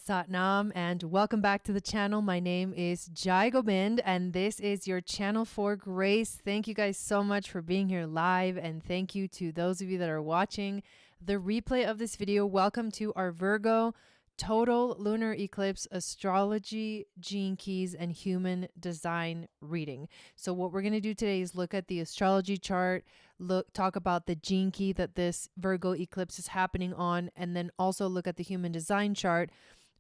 Satnam and welcome back to the channel. My name is Jai Gobind and this is your channel for grace. Thank you guys so much for being here live, and thank you to those of you that are watching the replay of this video. Welcome to our Virgo Total Lunar Eclipse Astrology, Gene Keys, and Human Design reading. So what we're going to do today is look at the astrology chart, talk about the gene key that this Virgo eclipse is happening on, and then also look at the human design chart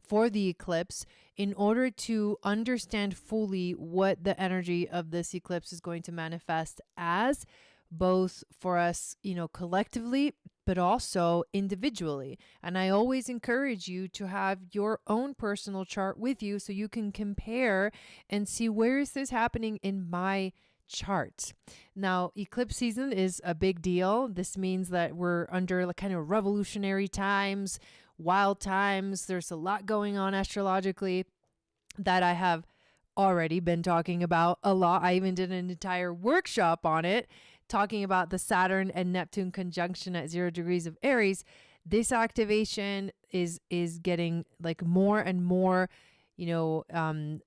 for the eclipse in order to understand fully what the energy of this eclipse is going to manifest as, both for us, collectively, but also individually. And I always encourage you to have your own personal chart with you so you can compare and see, where is this happening in my chart. Now, eclipse season is a big deal. This means that we're under like kind of revolutionary times, wild times. There's a lot going on astrologically that I have already been talking about a lot. I even did an entire workshop on it, talking about the Saturn and Neptune conjunction at 0 degrees of Aries. This activation is getting like more and more,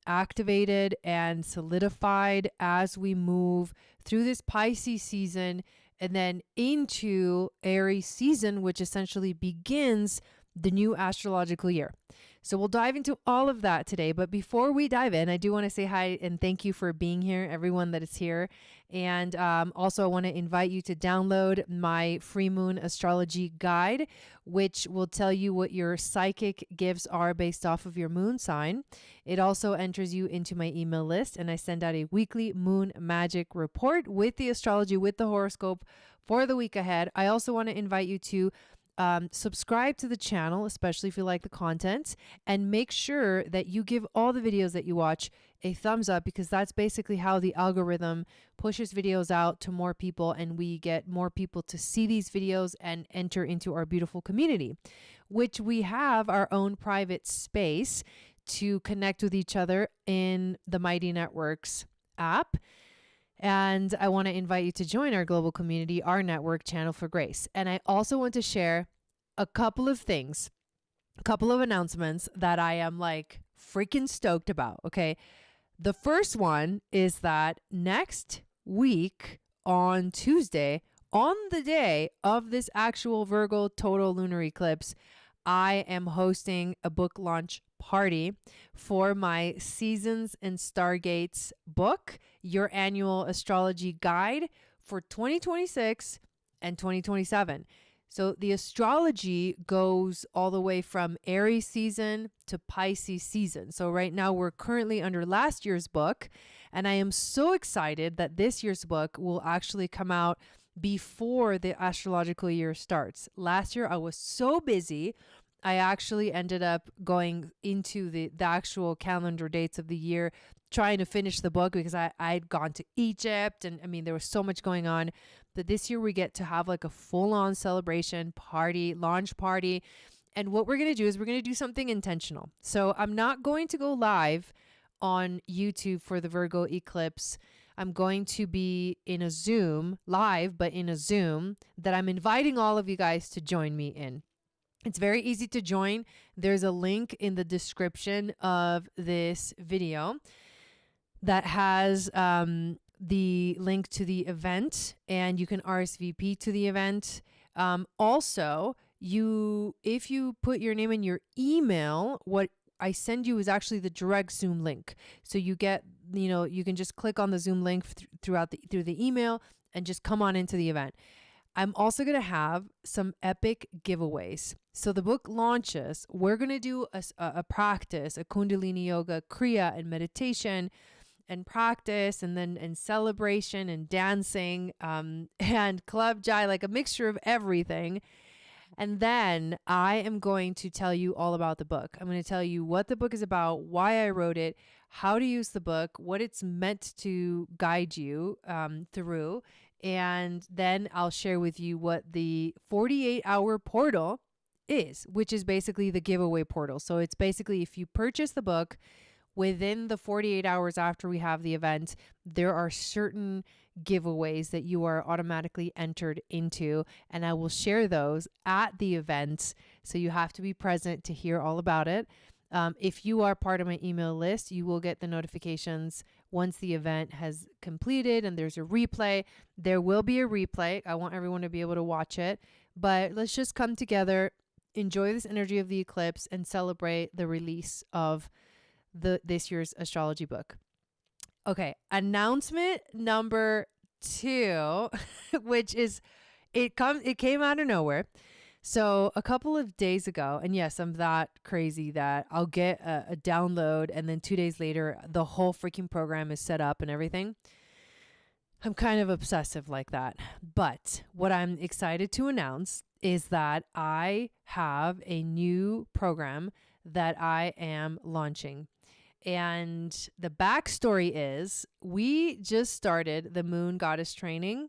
activated and solidified as we move through this Pisces season and then into Aries season, which essentially begins the new astrological year. So we'll dive into all of that today. But before we dive in, I do want to say hi and thank you for being here, everyone that is here. And also I want to invite you to download my free moon astrology guide, which will tell you what your psychic gifts are based off of your moon sign. It also enters you into my email list, and I send out a weekly moon magic report with the astrology, with the horoscope for the week ahead. I also want to invite you to subscribe to the channel, especially if you like the content, and make sure that you give all the videos that you watch a thumbs up, because that's basically how the algorithm pushes videos out to more people and we get more people to see these videos and enter into our beautiful community, which we have our own private space to connect with each other in the Mighty Networks app. And I want to invite you to join our global community, our network, Channel for Grace. And I also want to share a couple of things, a couple of announcements that I am like freaking stoked about. Okay. The first one is that next week on Tuesday, on the day of this actual Virgo total lunar eclipse, I am hosting a book launch party for my Seasons and Stargates book, your annual astrology guide for 2026 and 2027. So the astrology goes all the way from Aries season to Pisces season. So right now we're currently under last year's book, and I am so excited that this year's book will actually come out before the astrological year starts. Last year I was so busy, I actually ended up going into the actual calendar dates of the year, trying to finish the book because I'd gone to Egypt, and I mean, there was so much going on. But this year we get to have like a full-on celebration party, launch party. And what we're going to do is we're going to do something intentional. So I'm not going to go live on YouTube for the Virgo eclipse. I'm going to be in a Zoom live, but in a Zoom that I'm inviting all of you guys to join me in. It's very easy to join. There's a link in the description of this video that has the link to the event, and you can RSVP to the event. Also, if you put your name and your email, what I send you is actually the direct Zoom link. So you get, you can just click on the Zoom link through the email and just come on into the event. I'm also going to have some epic giveaways. So the book launches. We're going to do a practice, a Kundalini yoga, Kriya, and meditation and practice, and then and celebration and dancing and club jai, like a mixture of everything. And then I am going to tell you all about the book. I'm going to tell you what the book is about, why I wrote it, how to use the book, what it's meant to guide you through. And then I'll share with you what the 48-hour portal is, which is basically the giveaway portal. So it's basically, if you purchase the book within the 48 hours after we have the event, there are certain giveaways that you are automatically entered into, and I will share those at the event. So you have to be present to hear all about it. If you are part of my email list, you will get the notifications once the event has completed and there's a replay. There will be a replay. I want everyone to be able to watch it, but let's just come together, enjoy this energy of the eclipse, and celebrate the release of this year's astrology book. Okay, announcement number 2, which is it came out of nowhere. So a couple of days ago, and yes, I'm that crazy that I'll get a download and then 2 days later, the whole freaking program is set up and everything. I'm kind of obsessive like that. But what I'm excited to announce is that I have a new program that I am launching. And the backstory is we just started the Moon Goddess training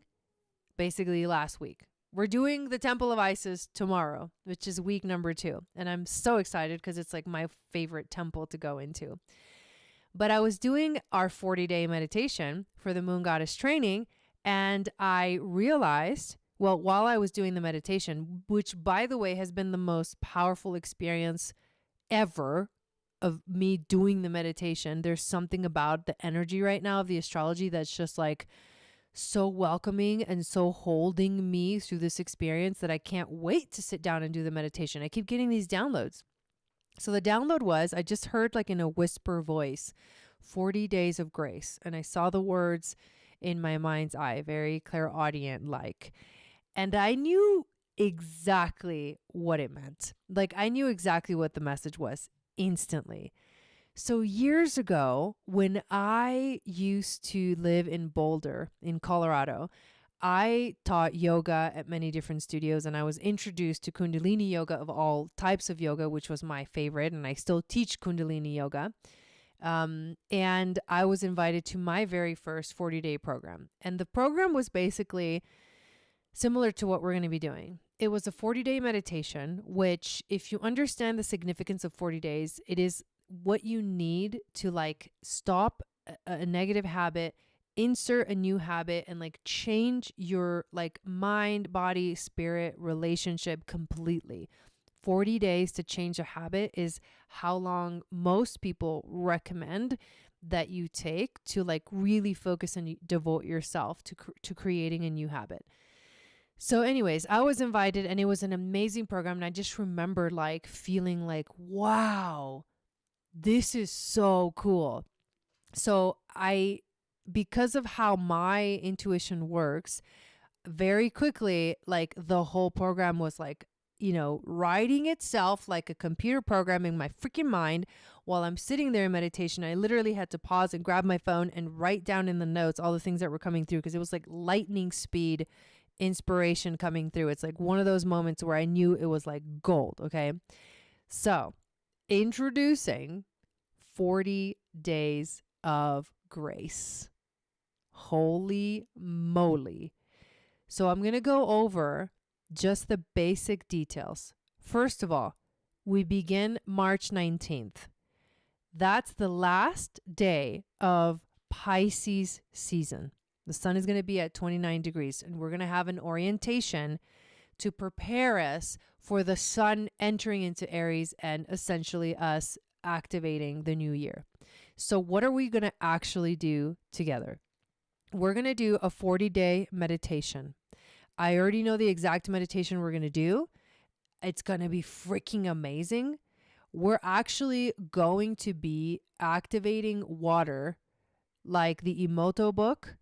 basically last week. We're doing the Temple of Isis tomorrow, which is week number 2. And I'm so excited because it's like my favorite temple to go into. But I was doing our 40-day meditation for the Moon Goddess training, and I realized, well, while I was doing the meditation, which by the way has been the most powerful experience ever of me doing the meditation, there's something about the energy right now of the astrology that's just like so welcoming and so holding me through this experience that I can't wait to sit down and do the meditation. I keep getting these downloads. So the download was, I just heard like in a whisper voice, 40 days of grace. And I saw the words in my mind's eye, very clairaudient like. And I knew exactly what it meant. Like I knew exactly what the message was instantly. So years ago, when I used to live in Boulder, in Colorado, I taught yoga at many different studios, and I was introduced to Kundalini yoga of all types of yoga, which was my favorite, and I still teach Kundalini yoga. And I was invited to my very first 40-day program. And the program was basically similar to what we're going to be doing. It was a 40-day meditation, which if you understand the significance of 40 days, it is what you need to like stop a negative habit, insert a new habit, and like change your like mind, body, spirit, relationship completely. 40 days to change a habit is how long most people recommend that you take to like really focus and devote yourself to creating a new habit. So anyways, I was invited and it was an amazing program. And I just remember like feeling like, wow, this is so cool. So because of how my intuition works, very quickly, like the whole program was like, writing itself like a computer program in my freaking mind while I'm sitting there in meditation. I literally had to pause and grab my phone and write down in the notes all the things that were coming through because it was like lightning speed inspiration coming through. It's like one of those moments where I knew it was like gold. Okay. So introducing 40 days of grace. Holy moly. So I'm going to go over just the basic details. First of all, we begin March 19th. That's the last day of Pisces season. The sun is going to be at 29 degrees, and we're going to have an orientation to prepare us for the sun entering into Aries and essentially us activating the new year. So what are we going to actually do together? We're going to do a 40-day meditation. I already know the exact meditation we're going to do. It's going to be freaking amazing. We're actually going to be activating water like the Emoto book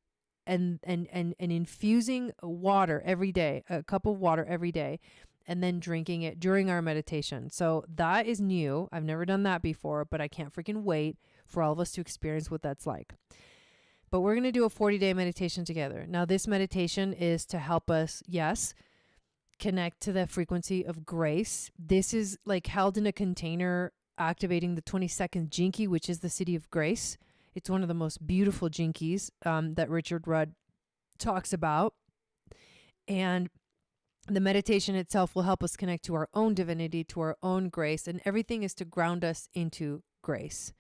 and infusing water every day, a cup of water every day, and then drinking it during our meditation. So that is new. I've never done that before, but I can't freaking wait for all of us to experience what that's like. But we're going to do a 40-day meditation together. Now, this meditation is to help us, yes, connect to the frequency of grace. This is like held in a container, activating the 22nd Jinki, which is the city of grace. It's one of the most beautiful Jinkies that Richard Rudd talks about. And the meditation itself will help us connect to our own divinity, to our own grace, and everything is to ground us into grace.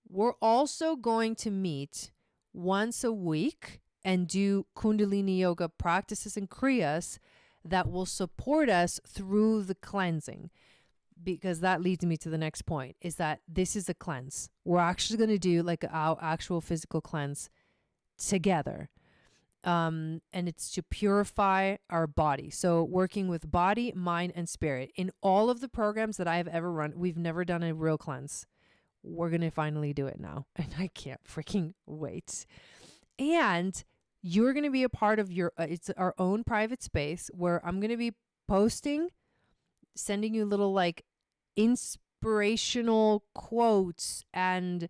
We're also going to meet once a week and do Kundalini yoga practices and kriyas that will support us through the cleansing. because that leads me to the next point, is that this is a cleanse. We're actually going to do like our actual physical cleanse together. And it's to purify our body. So working with body, mind, and spirit. In all of the programs that I have ever run, we've never done a real cleanse. We're going to finally do it now. And I can't freaking wait. And you're going to be a part of it's our own private space where I'm going to be posting, sending you little like inspirational quotes and,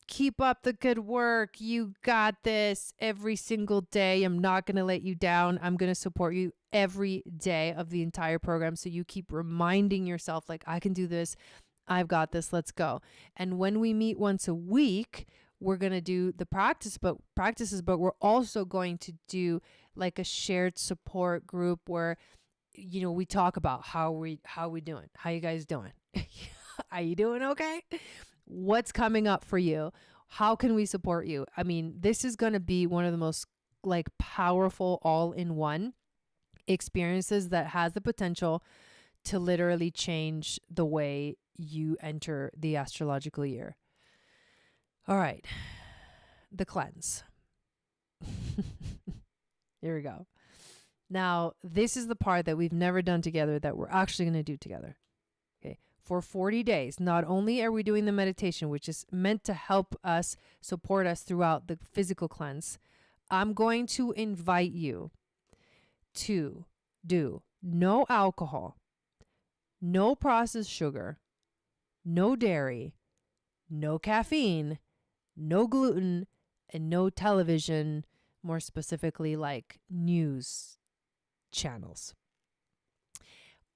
keep up the good work. You got this every single day. I'm not going to let you down. I'm going to support you every day of the entire program. So you keep reminding yourself, like, I can do this. I've got this. Let's go. And when we meet once a week, we're going to do the practices, but we're also going to do like a shared support group where, we talk about how we doing? How you guys doing? Are you doing okay? What's coming up for you? How can we support you? I mean, this is going to be one of the most like powerful all-in-one experiences that has the potential to literally change the way you enter the astrological year. All right. The cleanse. Here we go. Now, this is the part that we've never done together that we're actually going to do together. Okay. For 40 days, not only are we doing the meditation, which is meant to help us, support us throughout the physical cleanse, I'm going to invite you to do no alcohol, no processed sugar, no dairy, no caffeine, no gluten, and no television, more specifically like news channels.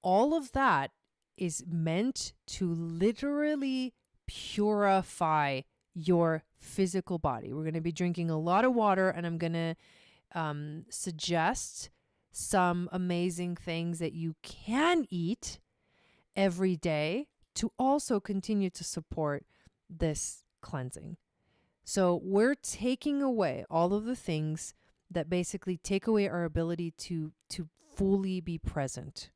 All of that is meant to literally purify your physical body. We're going to be drinking a lot of water, and I'm going to suggest some amazing things that you can eat every day to also continue to support this cleansing. So we're taking away all of the things that basically take away our ability to fully be present.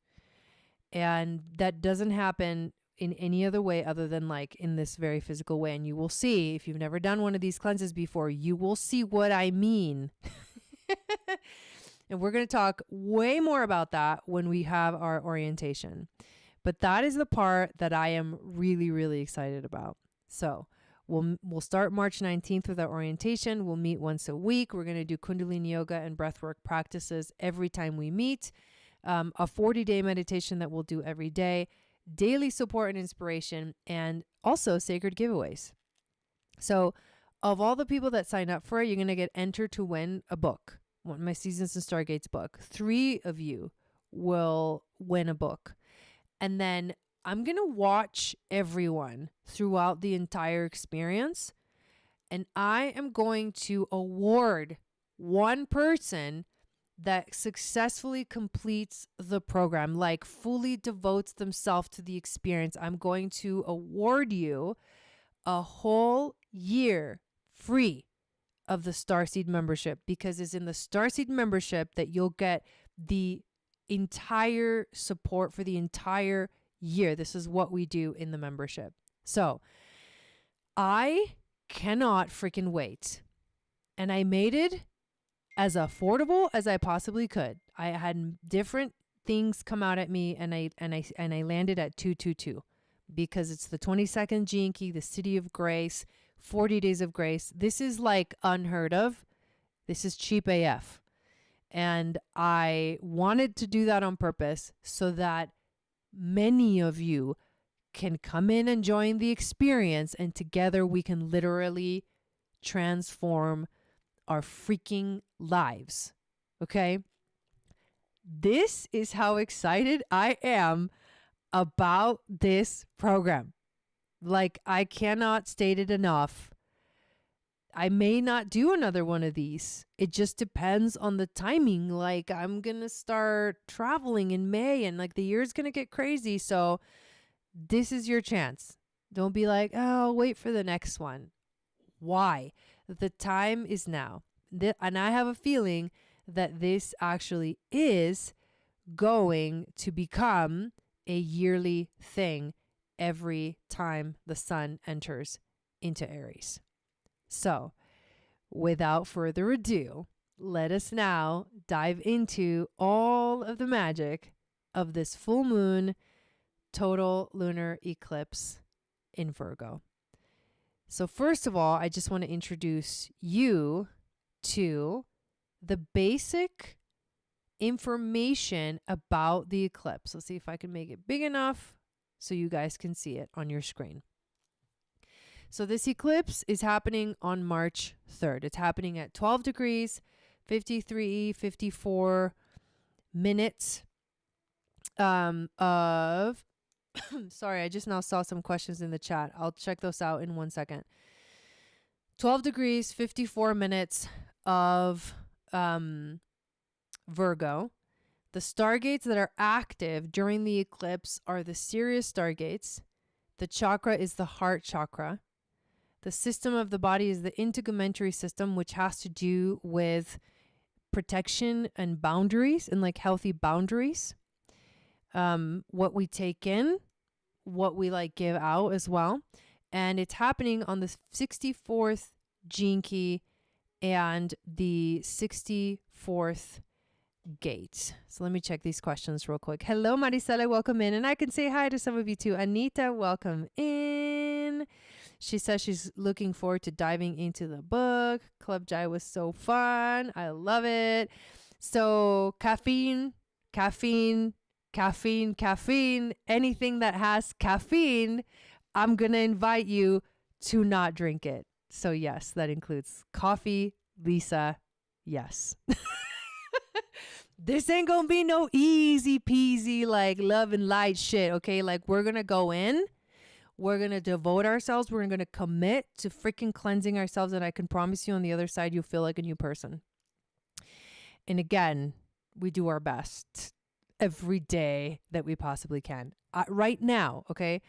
And that doesn't happen in any other way other than like in this very physical way. And you will see, if you've never done one of these cleanses before, you will see what I mean. And we're going to talk way more about that when we have our orientation. But that is the part that I am really, really excited about. So we'll start March 19th with our orientation. We'll meet once a week. We're going to do Kundalini yoga and breathwork practices every time we meet. A 40-day meditation that we'll do every day, daily support and inspiration, and also sacred giveaways. So of all the people that sign up for it, you're going to get entered to win a book, one of my Seasons and Stargates book. 3 of you will win a book. And then I'm going to watch everyone throughout the entire experience. And I am going to award one person that successfully completes the program, like fully devotes themselves to the experience. I'm going to award you a whole year free of the Starseed membership, because it's in the Starseed membership that you'll get the entire support for the entire year. This is what we do in the membership. So I cannot freaking wait. And I made it as affordable as I possibly could. I had different things come out at me, and I landed at 222 because it's the 22nd Gene Key, the City of Grace, 40 Days of Grace. This is like unheard of. This is cheap AF. And I wanted to do that on purpose so that many of you can come in and join the experience, and together we can literally transform our freaking lives. Okay? This is how excited I am about this program. Like, I cannot state it enough. I may not do another one of these. It just depends on the timing. Like, I'm going to start traveling in May, and like the year's going to get crazy. So this is your chance. Don't be like, oh, I'll wait for the next one. Why? The time is now. And I have a feeling that this actually is going to become a yearly thing every time the sun enters into Aries. So, without further ado, let us now dive into all of the magic of this full moon total lunar eclipse in Virgo. So first of all, I just want to introduce you to the basic information about the eclipse. Let's see if I can make it big enough so you guys can see it on your screen. So this eclipse is happening on March 3rd. It's happening at 12 degrees, 54 minutes of sorry, I just now saw some questions in the chat. I'll check those out in 1 second. 12 degrees, 54 minutes of Virgo. The stargates that are active during the eclipse are the Sirius stargates. The chakra is the heart chakra. The system of the body is the integumentary system, which has to do with protection and boundaries and like healthy boundaries. What we take in, what we like give out as well. And it's happening on the 64th gene key and the 64th gate. So let me check these questions real quick. Hello, Maricela, welcome in. And I can say hi to some of you too. Anita, welcome in. She says she's looking forward to diving into the book. Club Jai was so fun. I love it. So caffeine, anything that has caffeine, I'm going to invite you to not drink it. So yes, that includes coffee. Lisa, yes. This ain't going to be no easy peasy, like love and light shit. Okay. Like we're going to go in, we're going to devote ourselves. We're going to commit to freaking cleansing ourselves. And I can promise you on the other side, you'll feel like a new person. And again, we do our best every day that we possibly can. Right now, okay,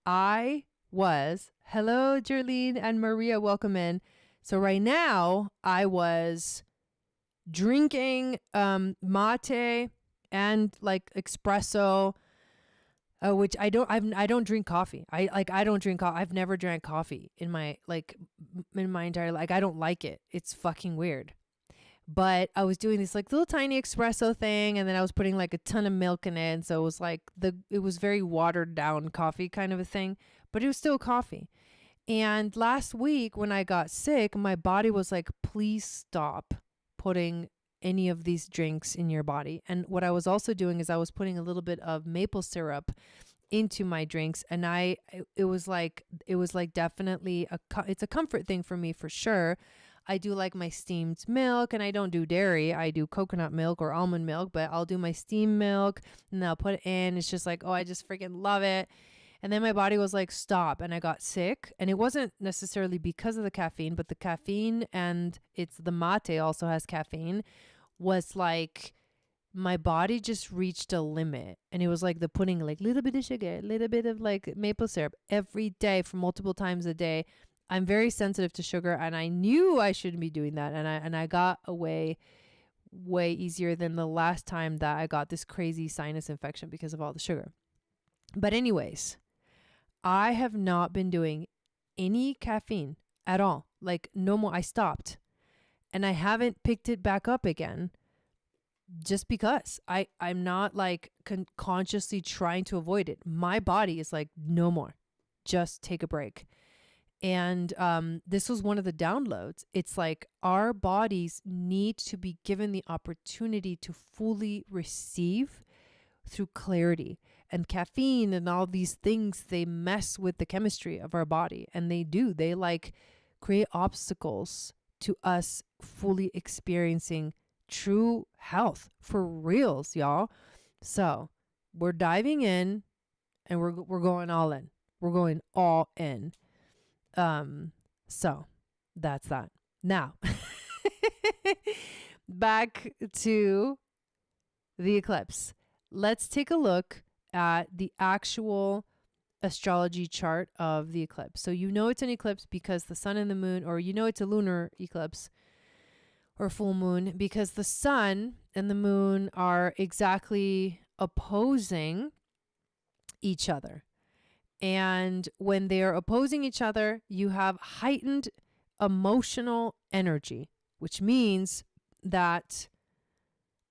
hello, Jerlene and Maria, welcome in. So right now, I was drinking mate and like espresso, which I don't drink coffee. I don't drink coffee. I've never drank coffee in my entire life. I don't like it. It's fucking weird. But I was doing this like little tiny espresso thing, and then I was putting like a ton of milk in it. And so it was like it was very watered down coffee kind of a thing, but it was still coffee. And last week when I got sick, my body was like, please stop putting any of these drinks in your body. And what I was also doing is I was putting a little bit of maple syrup into my drinks. And it was like definitely it's a comfort thing for me for sure. I do like my steamed milk, and I don't do dairy. I do coconut milk or almond milk, but I'll do my steamed milk and I'll put it in. It's just like, oh, I just freaking love it. And then my body was like, stop. And I got sick. And it wasn't necessarily because of the caffeine, but the caffeine, and it's the mate also has caffeine, was like, my body just reached a limit. And it was like the putting like a little bit of sugar, a little bit of like maple syrup every day for multiple times a day. I'm very sensitive to sugar, and I knew I shouldn't be doing that. And I got away way easier than the last time that I got this crazy sinus infection because of all the sugar. But anyways, I have not been doing any caffeine at all. Like no more. I stopped, and I haven't picked it back up again just because I'm not like consciously trying to avoid it. My body is like, no more, just take a break. And this was one of the downloads. It's like our bodies need to be given the opportunity to fully receive through clarity. And caffeine and all these things, they mess with the chemistry of our body. And they like create obstacles to us fully experiencing true health for reals, y'all. So we're diving in, and we're going all in. We're going all in. So that's that. Now, back to the eclipse. Let's take a look at the actual astrology chart of the eclipse. So you know it's an eclipse because the sun and the moon, or you know it's a lunar eclipse or full moon because the sun and the moon are exactly opposing each other. And when they are opposing each other, you have heightened emotional energy, which means that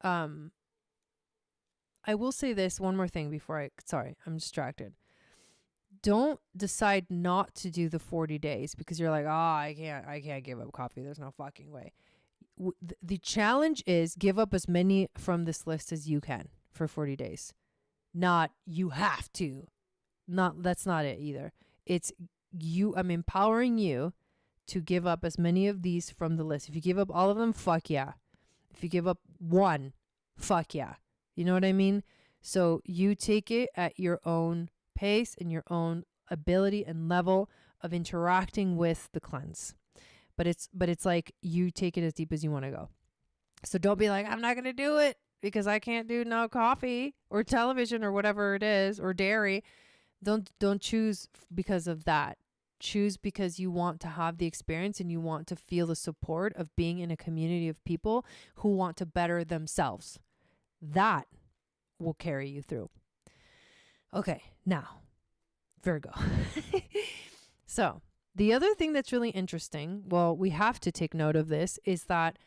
I will say this one more thing before I'm distracted. Don't decide not to do the 40 days because you're like, I can't give up coffee. There's no fucking way. The challenge is give up as many from this list as you can for 40 days. Not you have to. That's not it either. It's I'm empowering you to give up as many of these from the list. If you give up all of them, fuck yeah. If you give up one, fuck yeah. You know what I mean? So you take it at your own pace and your own ability and level of interacting with the cleanse. But it's like you take it as deep as you want to go. So don't be like, I'm not going to do it because I can't do no coffee or television or whatever it is or dairy. Don't choose because of that. Choose because you want to have the experience and you want to feel the support of being in a community of people who want to better themselves. That will carry you through. Okay, now, Virgo. So, the other thing that's really interesting, well, we have to take note of this, is that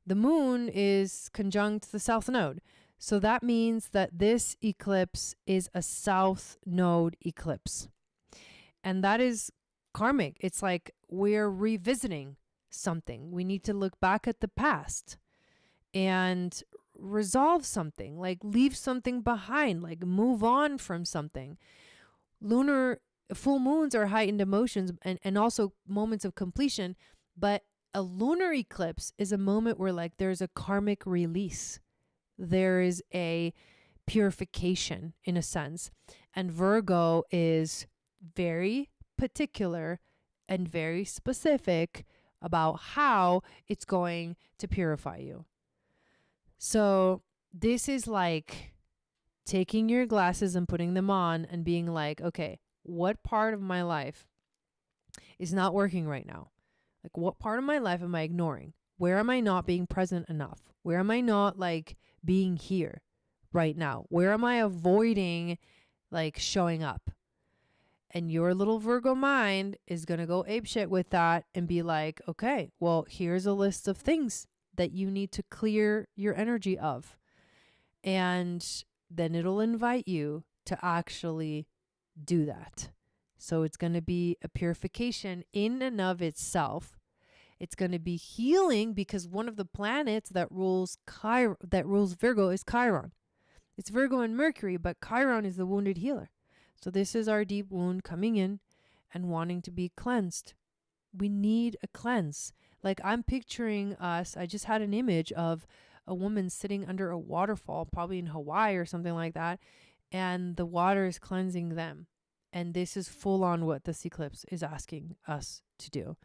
the moon is conjunct the south node. So that means that this eclipse is a south node eclipse. And that is karmic. It's like we're revisiting something. We need to look back at the past and resolve something, like leave something behind, like move on from something. Lunar full moons are heightened emotions and also moments of completion, but a lunar eclipse is a moment where like there's a karmic release. There is a purification in a sense. And Virgo is very particular and very specific about how it's going to purify you. So this is like taking your glasses and putting them on and being like, okay, what part of my life is not working right now? Like what part of my life am I ignoring? Where am I not being present enough? Where am I not like being here right now? Where am I avoiding like showing up? And your little Virgo mind is going to go apeshit with that and be like, okay, well, here's a list of things that you need to clear your energy of. And then it'll invite you to actually do that. So it's going to be a purification in and of itself. It's going to be healing because one of the planets that rules Virgo is Chiron. It's Virgo and Mercury, but Chiron is the wounded healer. So this is our deep wound coming in and wanting to be cleansed. We need a cleanse. Like I'm picturing us, I just had an image of a woman sitting under a waterfall, probably in Hawaii or something like that, and the water is cleansing them. And this is full on what this eclipse is asking us to do.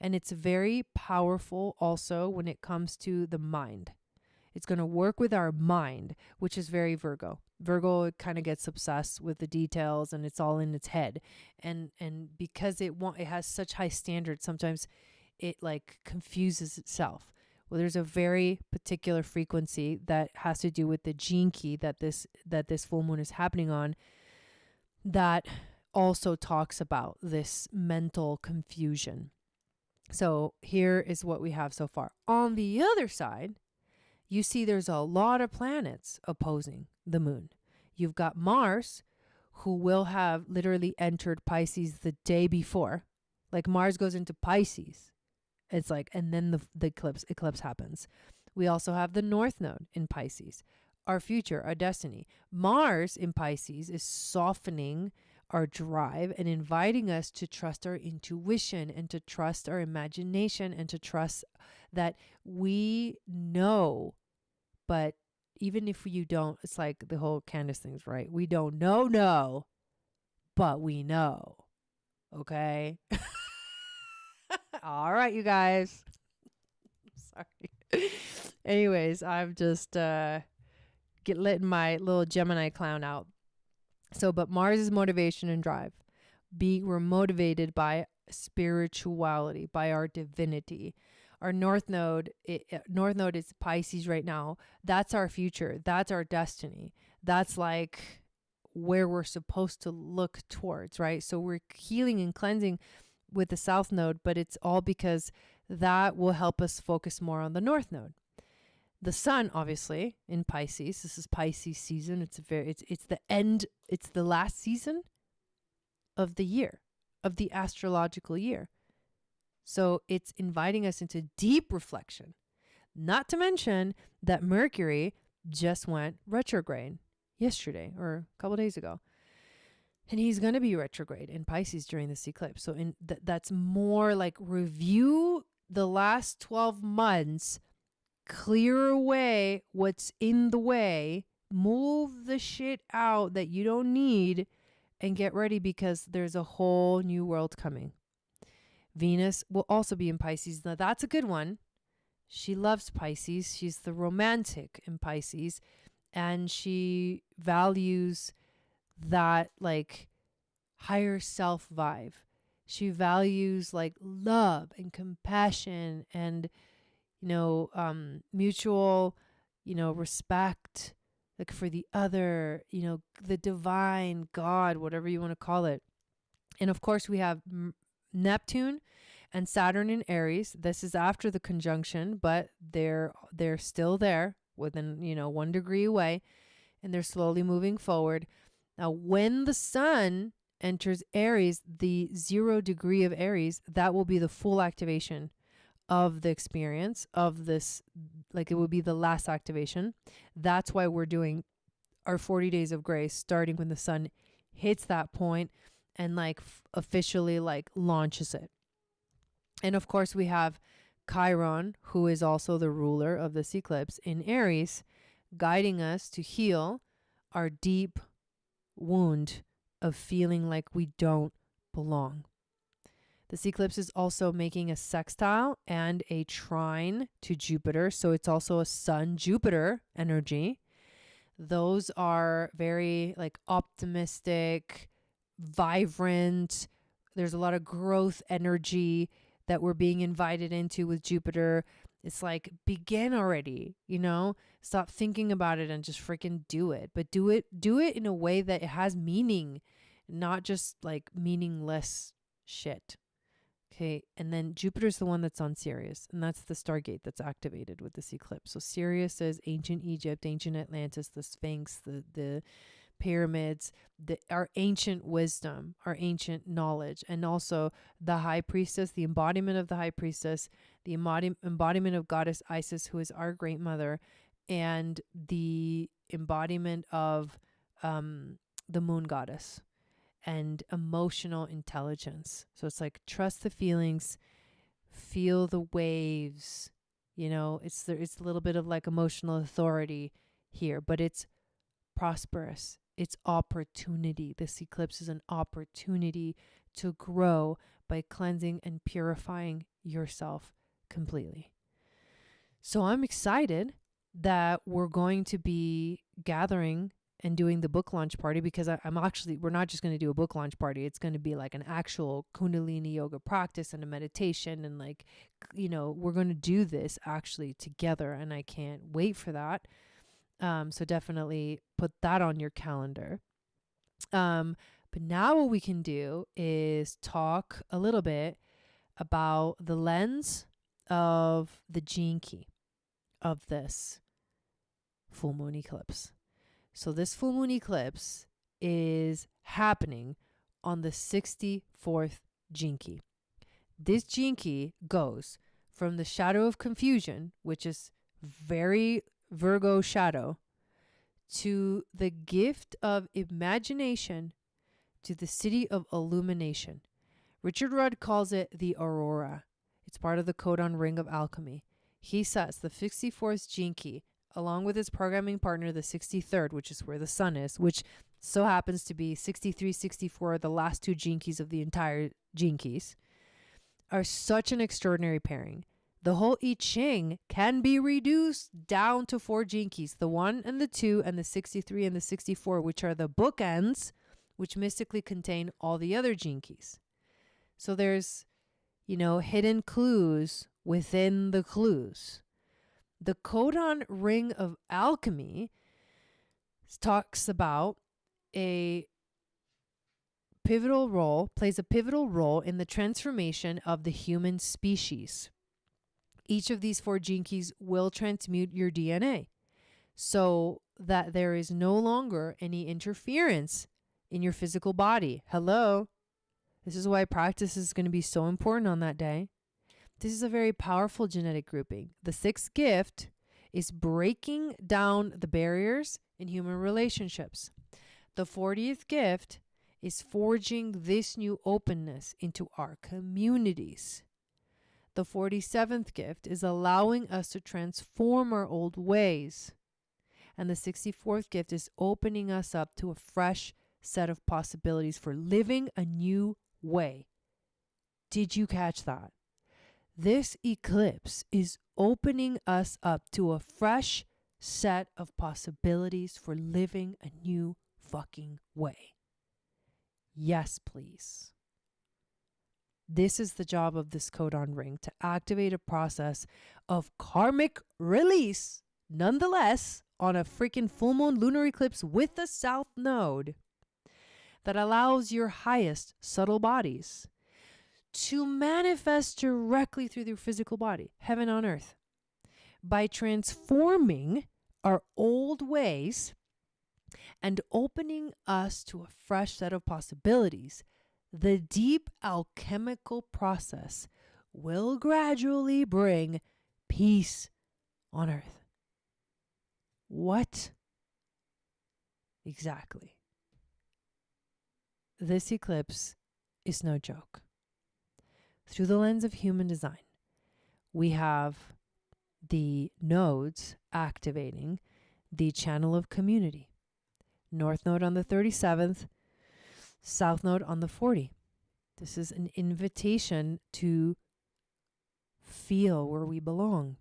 And it's very powerful also when it comes to the mind. It's going to work with our mind, which is very Virgo. Virgo kind of gets obsessed with the details and it's all in its head. And because it has such high standards, sometimes it like confuses itself. Well, there's a very particular frequency that has to do with the gene key that this full moon is happening on that also talks about this mental confusion. So here is what we have so far. On the other side, you see there's a lot of planets opposing the moon. You've got Mars, who will have literally entered Pisces the day before. Like Mars goes into Pisces. It's like, and then the eclipse happens. We also have the North Node in Pisces. Our future, our destiny. Mars in Pisces is softening our drive and inviting us to trust our intuition and to trust our imagination and to trust that we know. But even if you don't, it's like the whole Candace thing's right. We don't know, but we know. Okay? All right, you guys. Sorry. Anyways, I'm just letting my little Gemini clown out. So, but Mars is motivation and drive. We're motivated by spirituality, by our divinity. Our North Node is Pisces right now. That's our future. That's our destiny. That's like where we're supposed to look towards, right? So we're healing and cleansing with the south node, but it's all because that will help us focus more on the north node. The sun, obviously, in Pisces, this is Pisces season. It's the end, it's the last season of the year, of the astrological year. So it's inviting us into deep reflection. Not to mention that Mercury just went retrograde yesterday or a couple days ago. And he's going to be retrograde in Pisces during this eclipse. So that's more like review the last 12 months, clear away what's in the way, move the shit out that you don't need, and get ready because there's a whole new world coming. Venus will also be in Pisces. Now that's a good one. She loves Pisces. She's the romantic in Pisces, and she values that like higher self vibe. She values like love and compassion and, mutual, respect, like for the other, the divine God, whatever you want to call it. And of course we have Neptune and Saturn in Aries. This is after the conjunction, but they're still there within, 1 degree away, and they're slowly moving forward. Now, when the sun enters Aries, the 0 degree of Aries, that will be the full activation of the experience of this, like it will be the last activation. That's why we're doing our 40 days of grace, starting when the sun hits that point and like officially like launches it. And of course we have Chiron, who is also the ruler of this eclipse in Aries, guiding us to heal our deep wound of feeling like we don't belong. This eclipse is also making a sextile and a trine to Jupiter. So it's also a Sun-Jupiter energy. Those are very like optimistic, vibrant. There's a lot of growth energy that we're being invited into with Jupiter. It's like, begin already, stop thinking about it and just freaking do it. But do it in a way that it has meaning, not just like meaningless shit. Okay. And then Jupiter's the one that's on Sirius, and that's the stargate that's activated with this eclipse. So Sirius is ancient Egypt, ancient Atlantis, the Sphinx, the pyramids, our ancient wisdom, our ancient knowledge, and also the high priestess, the embodiment of the high priestess, the embodiment of goddess Isis, who is our great mother, and the embodiment of the moon goddess and emotional intelligence. So it's like, trust the feelings, feel the waves, it's a little bit of like emotional authority here, but it's prosperous. It's opportunity. This eclipse is an opportunity to grow by cleansing and purifying yourself completely. So I'm excited that we're going to be gathering and doing the book launch party, because we're not just going to do a book launch party. It's going to be like an actual Kundalini yoga practice and a meditation. And like, we're going to do this actually together, and I can't wait for that. So definitely put that on your calendar. But now what we can do is talk a little bit about the lens of the gene key of this full moon eclipse. So this full moon eclipse is happening on the 64th gene key. This gene key goes from the shadow of confusion, which is very Virgo shadow, to the gift of imagination, to the city of illumination. Richard Rudd calls it the Aurora. It's part of the codon ring of alchemy. He says the 64th gene key, along with his programming partner, the 63rd, which is where the sun is, which so happens to be 63, 64, the last 2 gene keys of the entire gene keys, are such an extraordinary pairing. The whole I Ching can be reduced down to 4 gene keys, the 1 and the 2 and the 63 and the 64, which are the bookends, which mystically contain all the other gene keys. So there's, hidden clues within the clues. The codon ring of alchemy talks about a plays a pivotal role in the transformation of the human species. Each of these 4 gene keys will transmute your DNA so that there is no longer any interference in your physical body. Hello. This is why practice is going to be so important on that day. This is a very powerful genetic grouping. The 6th gift is breaking down the barriers in human relationships. The 40th gift is forging this new openness into our communities. The 47th gift is allowing us to transform our old ways. And the 64th gift is opening us up to a fresh set of possibilities for living a new way. Did you catch that? This eclipse is opening us up to a fresh set of possibilities for living a new fucking way. Yes, please. This is the job of this codon ring, to activate a process of karmic release, nonetheless, on a freaking full moon lunar eclipse with the south node that allows your highest subtle bodies to manifest directly through their physical body, heaven on earth, by transforming our old ways and opening us to a fresh set of possibilities. The deep alchemical process will gradually bring peace on earth. What? Exactly. This eclipse is no joke. Through the lens of human design, we have the nodes activating the channel of community. North node on the 37th, south node on the 40th. This is an invitation to feel where we belong,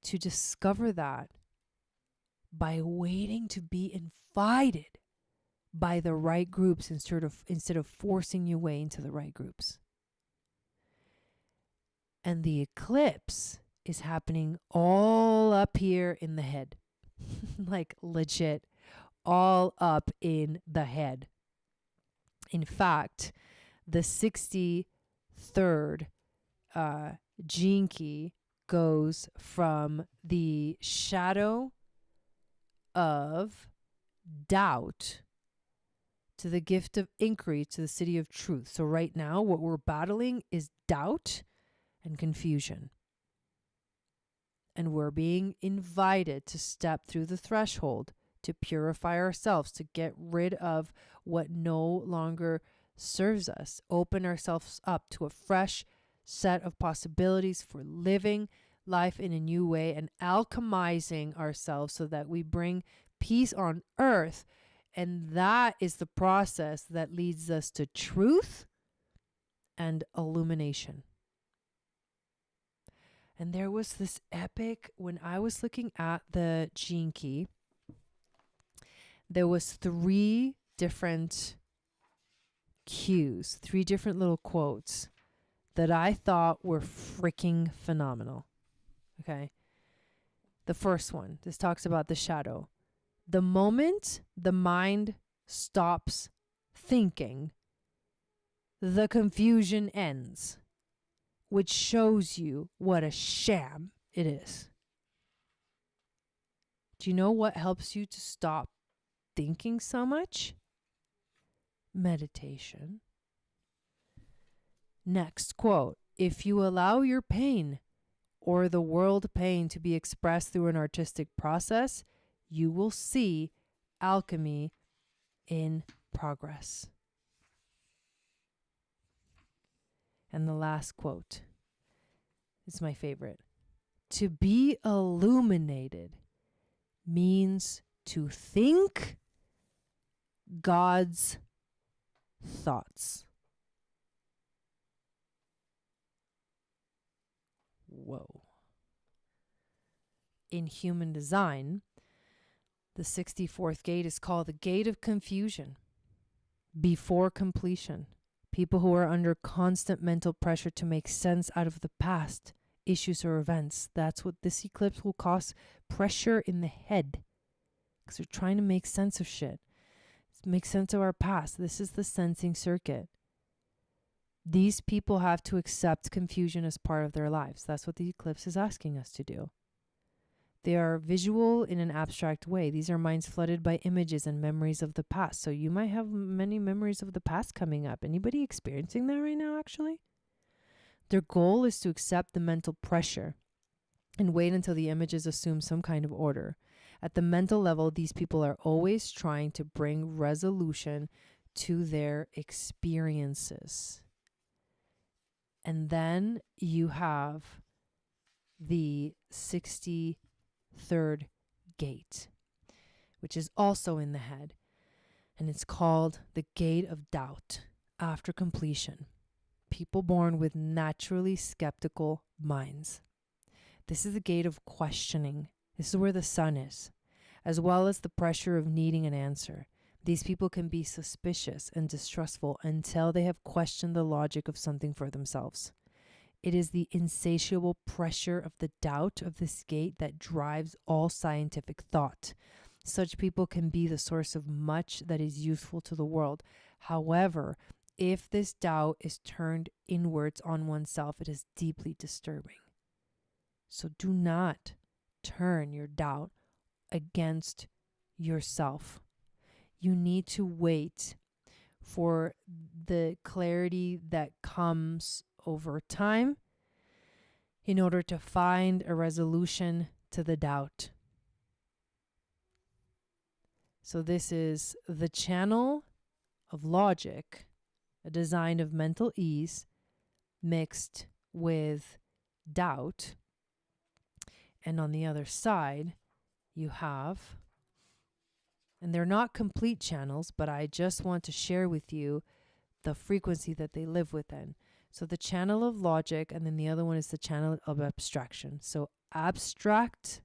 to discover that by waiting to be invited by the right groups instead of forcing your way into the right groups. And the eclipse is happening all up here in the head. Like legit, all up in the head. In fact, the 63rd gene key goes from the shadow of doubt to the gift of inquiry to the city of truth. So right now, what we're battling is doubt and confusion. And we're being invited to step through the threshold, to purify ourselves, to get rid of what no longer serves us, open ourselves up to a fresh set of possibilities for living life in a new way and alchemizing ourselves so that we bring peace on earth. And that is the process that leads us to truth and illumination. And there was this epic, when I was looking at the gene key, there was 3 different cues, 3 different little quotes that I thought were freaking phenomenal. Okay. The first one, this talks about the shadow. The moment the mind stops thinking, the confusion ends, which shows you what a sham it is. Do you know what helps you to stop thinking so much? Meditation. Next quote, if you allow your pain or the world pain to be expressed through an artistic process, you will see alchemy in progress. And the last quote is my favorite. To be illuminated means to think God's thoughts. Whoa. In human design, the 64th gate is called the gate of confusion before completion. People who are under constant mental pressure to make sense out of the past, issues or events. That's what this eclipse will cause, pressure in the head because we're trying to make sense of shit. Make sense of our past. This is the sensing circuit. These people have to accept confusion as part of their lives. That's what the eclipse is asking us to do. They are visual in an abstract way. These are minds flooded by images and memories of the past. So you might have many memories of the past coming up. Anybody experiencing that right now, actually? Their goal is to accept the mental pressure and wait until the images assume some kind of order. At the mental level, these people are always trying to bring resolution to their experiences. And then you have the 63rd gate, which is also in the head. And it's called the gate of doubt after completion. People born with naturally skeptical minds. This is the gate of questioning. This is where the sun is, as well as the pressure of needing an answer. These people can be suspicious and distrustful until they have questioned the logic of something for themselves. It is the insatiable pressure of the doubt of this gate that drives all scientific thought. Such people can be the source of much that is useful to the world. However, if this doubt is turned inwards on oneself, it is deeply disturbing. So do not turn your doubt against yourself. You need to wait for the clarity that comes over time in order to find a resolution to the doubt. So this is the channel of logic, a design of mental ease mixed with doubt. And on the other side, you have, and they're not complete channels, but I just want to share with you the frequency that they live within. So the channel of logic, and then the other one is the channel of abstraction. So abstract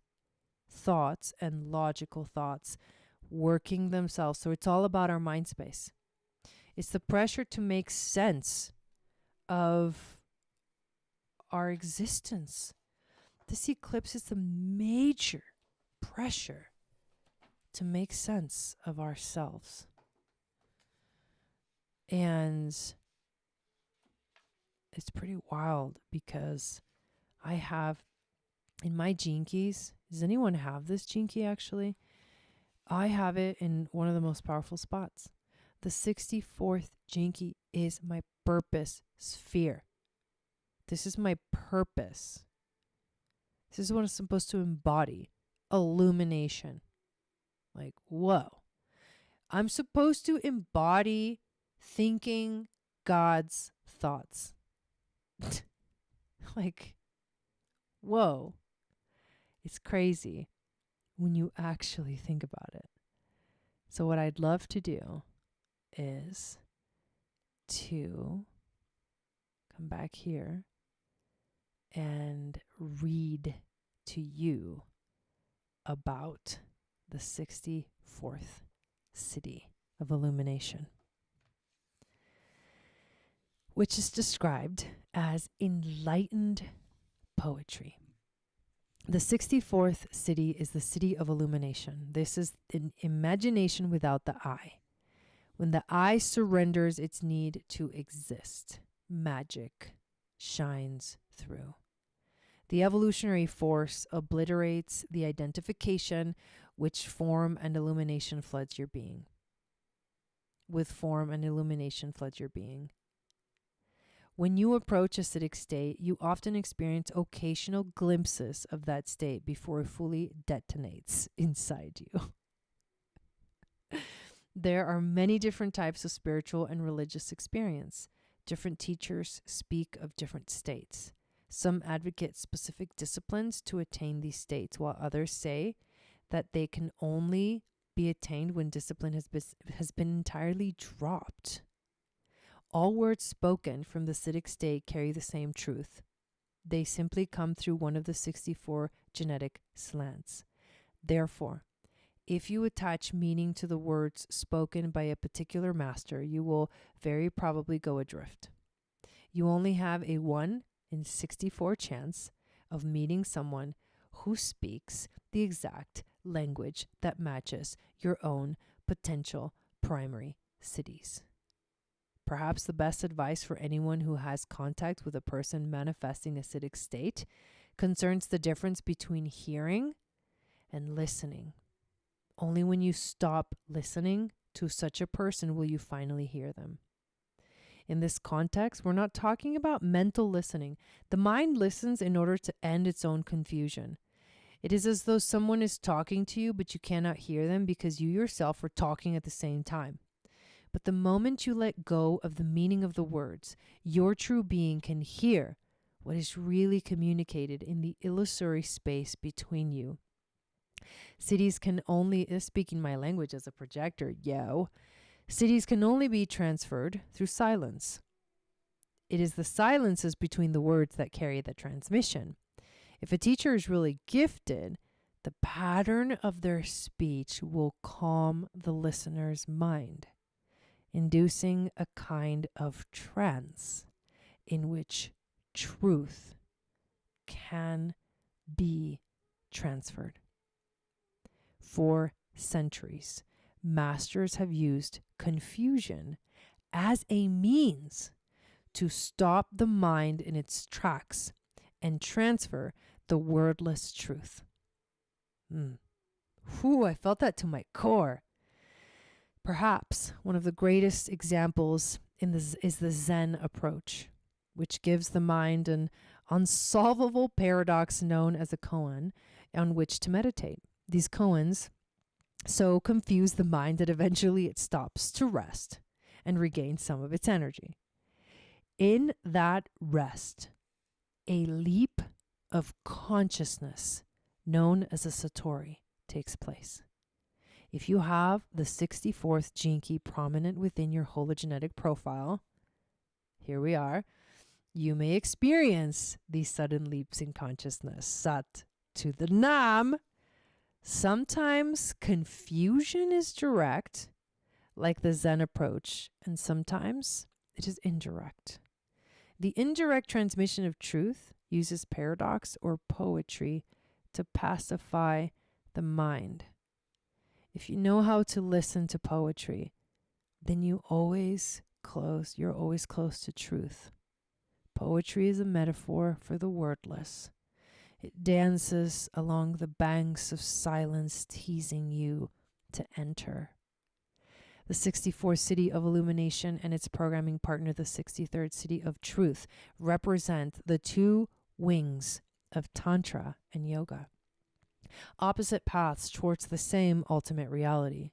thoughts and logical thoughts working themselves. So it's all about our mind space. It's the pressure to make sense of our existence. This eclipse is the major pressure to make sense of ourselves. And it's pretty wild because I have in my gene keys, does anyone have this gene key actually? I have it in one of the most powerful spots. The 64th gene key is my purpose sphere. This is my purpose. This is what I'm supposed to embody. Illumination. Like, whoa. I'm supposed to embody thinking God's thoughts. Like, whoa. It's crazy when you actually think about it. So what I'd love to do is to come back here and read to you about the 64th city of illumination, which is described as enlightened poetry. The 64th city is the city of illumination. This is an imagination without the eye. When the eye surrenders its need to exist, magic shines through. The evolutionary force obliterates the identification which form and illumination floods your being. With form and illumination floods your being. When you approach acidic state, you often experience occasional glimpses of that state before it fully detonates inside you. There are many different types of spiritual and religious experience. Different teachers speak of different states. Some advocate specific disciplines to attain these states, while others say that they can only be attained when discipline has been entirely dropped. All words spoken from the acidic state carry the same truth. They simply come through one of the 64 genetic slants. Therefore, if you attach meaning to the words spoken by a particular master, you will very probably go adrift. You only have a 1 in 64 chance of meeting someone who speaks the exact language that matches your own potential primary cities. Perhaps the best advice for anyone who has contact with a person manifesting acidic state concerns the difference between hearing and listening. Only when you stop listening to such a person will you finally hear them. In this context, we're not talking about mental listening. The mind listens in order to end its own confusion. It is as though someone is talking to you, but you cannot hear them because you yourself are talking at the same time. But the moment you let go of the meaning of the words, your true being can hear what is really communicated in the illusory space between you. Cities can only, speaking my language as a projector, cities can only be transferred through silence. It is the silences between the words that carry the transmission. If a teacher is really gifted, the pattern of their speech will calm the listener's mind, inducing a kind of trance in which truth can be transferred. For centuries, masters have used confusion as a means to stop the mind in its tracks and transfer the wordless truth. I felt that to my core. Perhaps one of the greatest examples is the Zen approach, which gives the mind an unsolvable paradox known as a koan on which to meditate. These koans so confuse the mind that eventually it stops to rest and regain some of its energy. In that rest, a leap of consciousness known as a satori takes place. If you have the 64th gene key prominent within your hologenetic profile, here we are, you may experience these sudden leaps in consciousness. Sat to the Nam. Sometimes confusion is direct, like the Zen approach, and sometimes it is indirect. The indirect transmission of truth uses paradox or poetry to pacify the mind. If you know how to listen to poetry, then you're always close to truth. Poetry is a metaphor for the wordless. It dances along the banks of silence, teasing you to enter. The 64th city of illumination and its programming partner, the 63rd city of truth, represent the two wings of Tantra and yoga, opposite paths towards the same ultimate reality.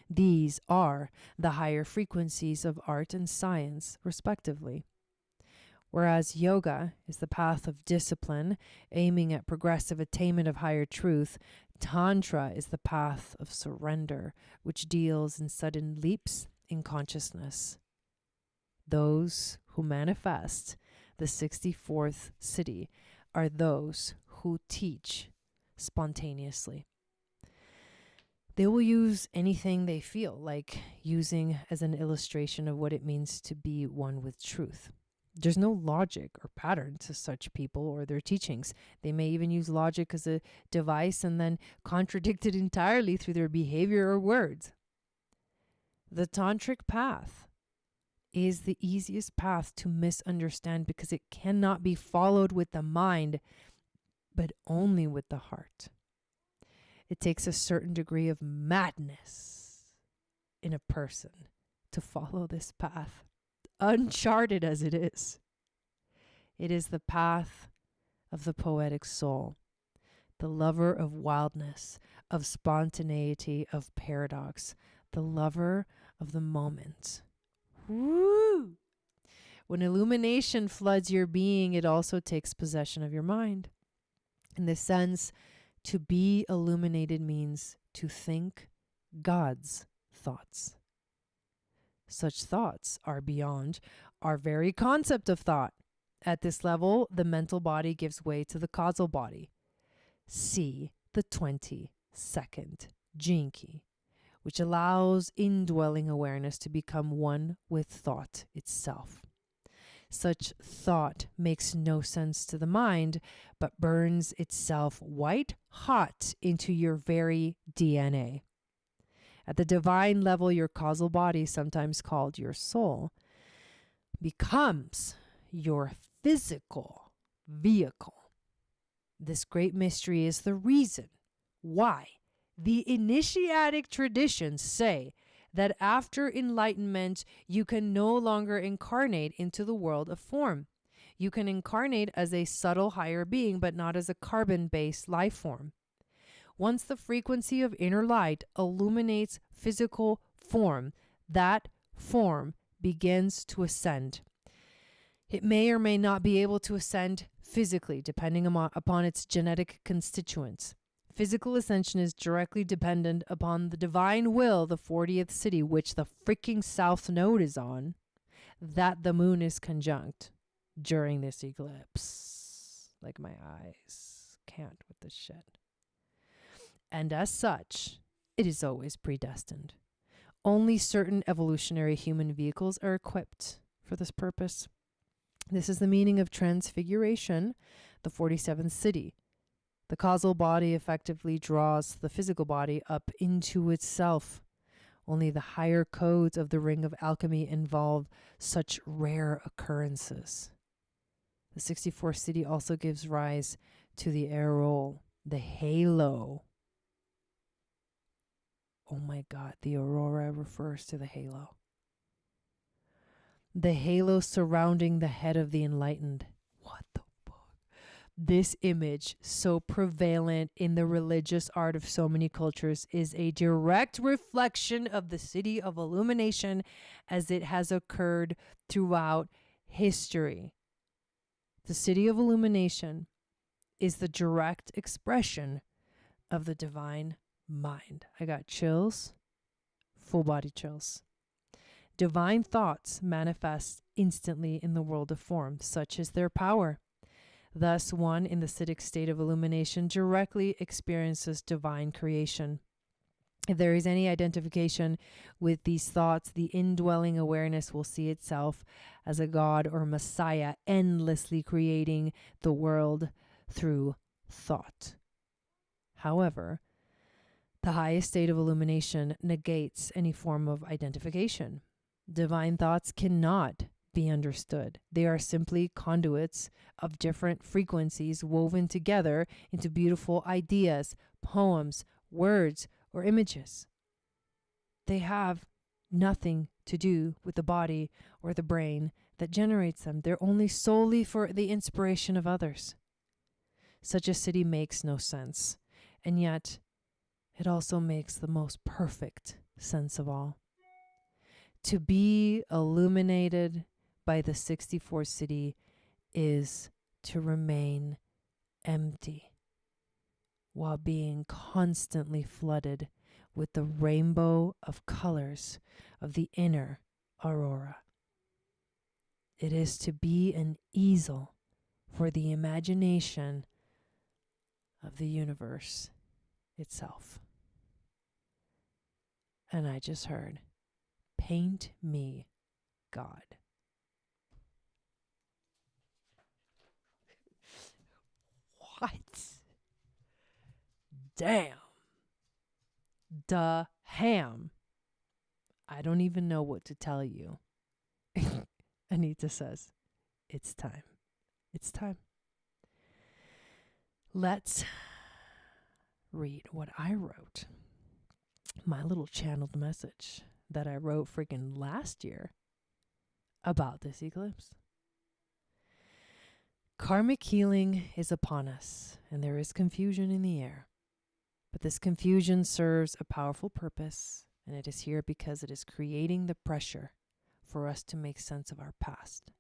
These are the higher frequencies of art and science, respectively. Whereas yoga is the path of discipline, aiming at progressive attainment of higher truth, Tantra is the path of surrender, which deals in sudden leaps in consciousness. Those who manifest the 64th city are those who teach spontaneously. They will use anything they feel like using as an illustration of what it means to be one with truth. There's no logic or pattern to such people or their teachings. They may even use logic as a device and then contradict it entirely through their behavior or words. The tantric path is the easiest path to misunderstand because it cannot be followed with the mind, but only with the heart. It takes a certain degree of madness in a person to follow this path, uncharted as it is. It is the path of the poetic soul, the lover of wildness, of spontaneity, of paradox, the lover of the moment. Woo! When illumination floods your being, it also takes possession of your mind. In this sense, to be illuminated means to think God's thoughts. Such thoughts are beyond our very concept of thought. At this level, the mental body gives way to the causal body. See the 22nd gene key, which allows indwelling awareness to become one with thought itself. Such thought makes no sense to the mind, but burns itself white hot into your very DNA. At the divine level, your causal body, sometimes called your soul, becomes your physical vehicle. This great mystery is the reason why the initiatic traditions say that after enlightenment, you can no longer incarnate into the world of form. You can incarnate as a subtle higher being, but not as a carbon-based life form. Once the frequency of inner light illuminates physical form, that form begins to ascend. It may or may not be able to ascend physically, depending upon its genetic constituents. Physical ascension is directly dependent upon the divine will, the 40th city, which the freaking south node is on, that the moon is conjunct during this eclipse. Like, my eyes can't with this shit. And as such, it is always predestined. Only certain evolutionary human vehicles are equipped for this purpose. This is the meaning of transfiguration, the 47th city. The causal body effectively draws the physical body up into itself. Only the higher codes of the ring of alchemy involve such rare occurrences. The 64th city also gives rise to the aureole, the halo. Oh my God, the aurora refers to the halo. The halo surrounding the head of the enlightened. What the fuck? This image, so prevalent in the religious art of so many cultures, is a direct reflection of the city of illumination as it has occurred throughout history. The city of illumination is the direct expression of the divine mind. I got chills, full body chills. Divine thoughts manifest instantly in the world of form. Such is their power. Thus, one in the Siddhic state of illumination directly experiences divine creation. If there is any identification with these thoughts, the indwelling awareness will see itself as a god or messiah endlessly creating the world through thought. However, the highest state of illumination negates any form of identification. Divine thoughts cannot be understood. They are simply conduits of different frequencies woven together into beautiful ideas, poems, words, or images. They have nothing to do with the body or the brain that generates them. They're only solely for the inspiration of others. Such a city makes no sense, and yet it also makes the most perfect sense of all. To be illuminated by the 64th city is to remain empty while being constantly flooded with the rainbow of colors of the inner aurora. It is to be an easel for the imagination of the universe itself. And I just heard, paint me, God. What? Damn. Da ham. I don't even know what to tell you. Anita says, it's time. It's time. Let's read what I wrote. My little channeled message that I wrote freaking last year about this eclipse. Karmic healing is upon us, and there is confusion in the air. But this confusion serves a powerful purpose, and it is here because it is creating the pressure for us to make sense of our past.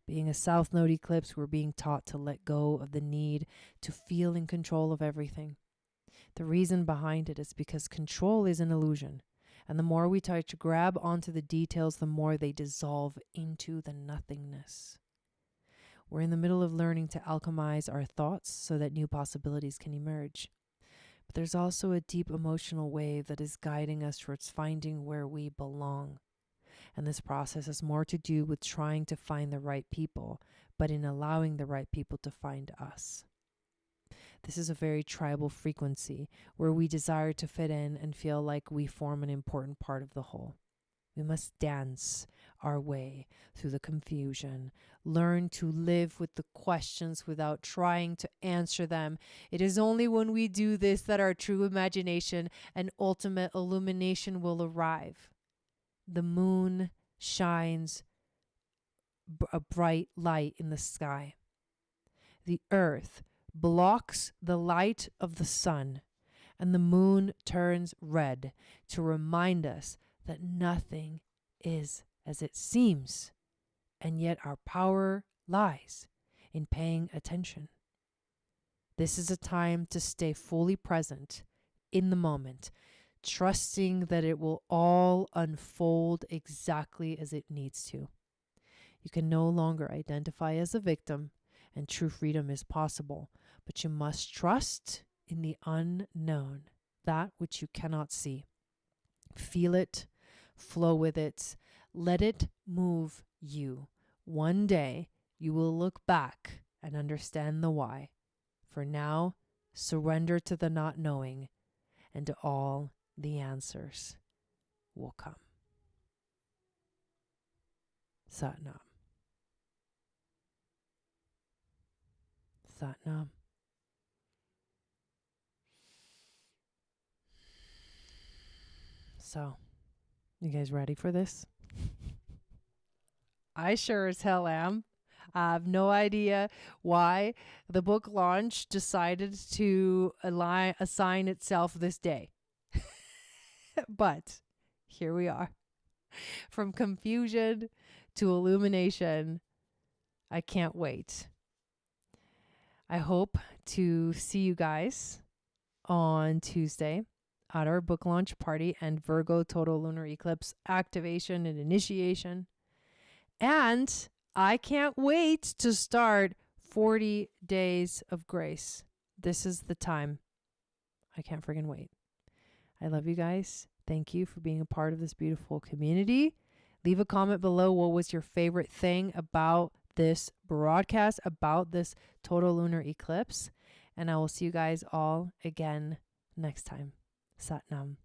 Being a South Node eclipse, we're being taught to let go of the need to feel in control of everything. The reason behind it is because control is an illusion, and the more we try to grab onto the details, the more they dissolve into the nothingness. We're in the middle of learning to alchemize our thoughts so that new possibilities can emerge. But there's also a deep emotional wave that is guiding us towards finding where we belong. And this process has more to do with trying to find the right people, but in allowing the right people to find us. This is a very tribal frequency where we desire to fit in and feel like we form an important part of the whole. We must dance our way through the confusion, learn to live with the questions without trying to answer them. It is only when we do this that our true imagination and ultimate illumination will arrive. The moon shines a bright light in the sky. The earth blocks the light of the sun, and the moon turns red to remind us that nothing is as it seems, and yet our power lies in paying attention. This is a time to stay fully present in the moment, trusting that it will all unfold exactly as it needs to. You can no longer identify as a victim, and true freedom is possible, but you must trust in the unknown, that which you cannot see. Feel it, flow with it, let it move you. One day you will look back and understand the why. For now, surrender to the not knowing, and all the answers will come. Sat Nam. Sat Nam. So, you guys ready for this? I sure as hell am. I have no idea why the book launch decided to assign itself this day. But here we are. From confusion to illumination. I can't wait. I hope to see you guys on Tuesday at our book launch party and Virgo Total Lunar Eclipse activation and initiation. And I can't wait to start 40 days of grace. This is the time. I can't friggin' wait. I love you guys. Thank you for being a part of this beautiful community. Leave a comment below. What was your favorite thing about this broadcast, about this total lunar eclipse? And I will see you guys all again next time. Sat Nam.